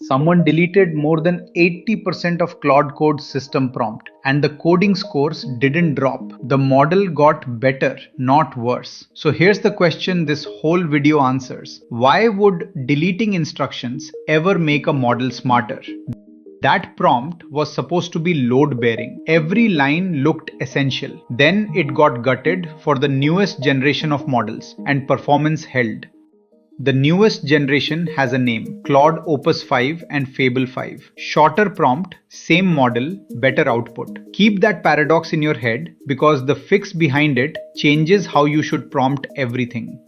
Someone deleted more than 80% of Claude Code's system prompt, and the coding scores didn't drop. The model got better, not worse. So here's the question this whole video answers. Why would deleting instructions ever make a model smarter? That prompt was supposed to be load-bearing. Every line looked essential. Then it got gutted for the newest generation of models, and performance held. The newest generation has a name, Claude Opus 5 and Fable 5. Shorter prompt, same model, better output. Keep that paradox in your head because the fix behind it changes how you should prompt everything.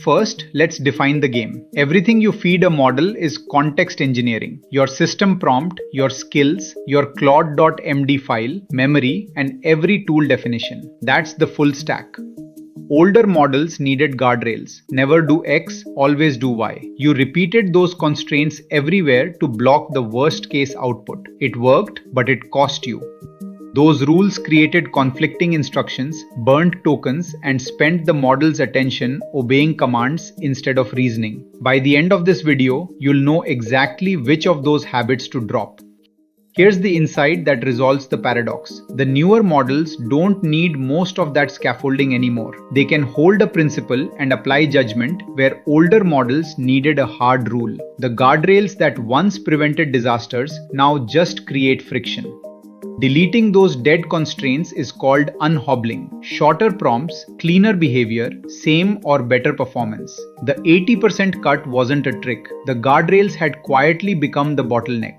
First, let's define the game. Everything you feed a model is context engineering. Your system prompt, your skills, your claude.md file, memory, and every tool definition. That's the full stack. Older models needed guardrails. Never do X, always do Y. You repeated those constraints everywhere to block the worst case output. It worked, but it cost you. Those rules created conflicting instructions, burnt tokens, and spent the model's attention obeying commands instead of reasoning. By the end of this video, you'll know exactly which of those habits to drop. Here's the insight that resolves the paradox. The newer models don't need most of that scaffolding anymore. They can hold a principle and apply judgment where older models needed a hard rule. The guardrails that once prevented disasters now just create friction. Deleting those dead constraints is called unhobbling. Shorter prompts, cleaner behavior, same or better performance. The 80% cut wasn't a trick. The guardrails had quietly become the bottleneck.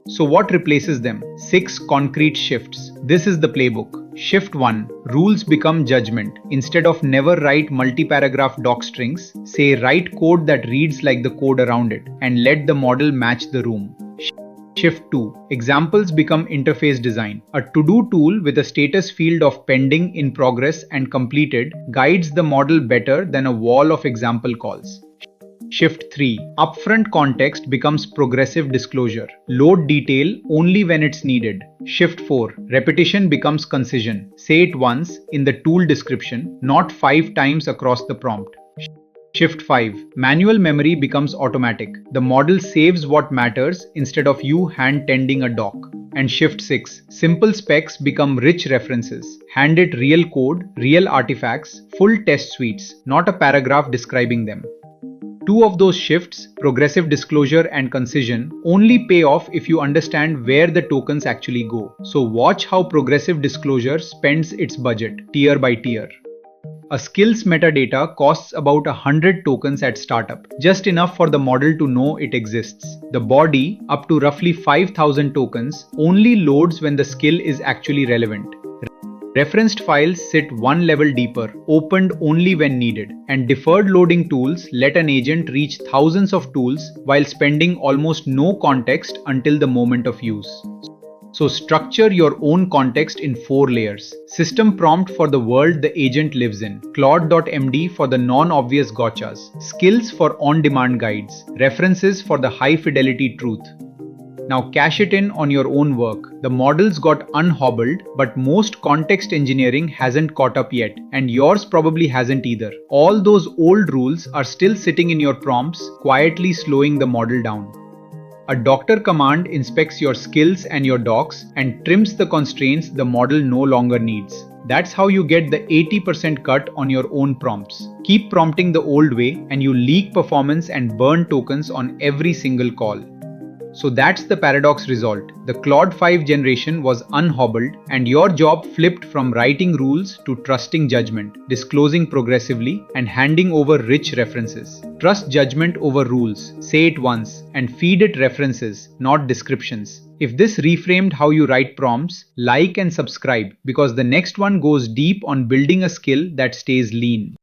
So what replaces them? 6 concrete shifts. This is the playbook. Shift 1. Rules become judgment. Instead of never write multi-paragraph doc strings, say write code that reads like the code around it and let the model match the room. Shift 2. Examples become interface design. A to-do tool with a status field of pending, in progress, and completed guides the model better than a wall of example calls. Shift 3. Upfront context becomes progressive disclosure. Load detail only when it's needed. Shift 4. Repetition becomes concision. Say it once in the tool description, not 5 times across the prompt. Shift 5. Manual memory becomes automatic. The model saves what matters instead of you hand-tending a doc. And Shift 6. Simple specs become rich references. Hand it real code, real artifacts, full test suites, not a paragraph describing them. 2 of those shifts, progressive disclosure and concision, only pay off if you understand where the tokens actually go. So watch how progressive disclosure spends its budget, tier by tier. A skills metadata costs about 100 tokens at startup, just enough for the model to know it exists. The body, up to roughly 5,000 tokens, only loads when the skill is actually relevant. Referenced files sit one level deeper, opened only when needed, and deferred loading tools let an agent reach thousands of tools while spending almost no context until the moment of use. So structure your own context in 4 layers. System prompt for the world the agent lives in. Claude.md for the non-obvious gotchas. Skills for on-demand guides. References for the high-fidelity truth. Now cash it in on your own work. The models got unhobbled, but most context engineering hasn't caught up yet, and yours probably hasn't either. All those old rules are still sitting in your prompts, quietly slowing the model down. A doctor command inspects your skills and your docs and trims the constraints the model no longer needs. That's how you get the 80% cut on your own prompts. Keep prompting the old way and you leak performance and burn tokens on every single call. So that's the paradox result. The Claude 5 generation was unhobbled and your job flipped from writing rules to trusting judgment, disclosing progressively, and handing over rich references. Trust judgment over rules, say it once, and feed it references, not descriptions. If this reframed how you write prompts, like and subscribe because the next one goes deep on building a skill that stays lean.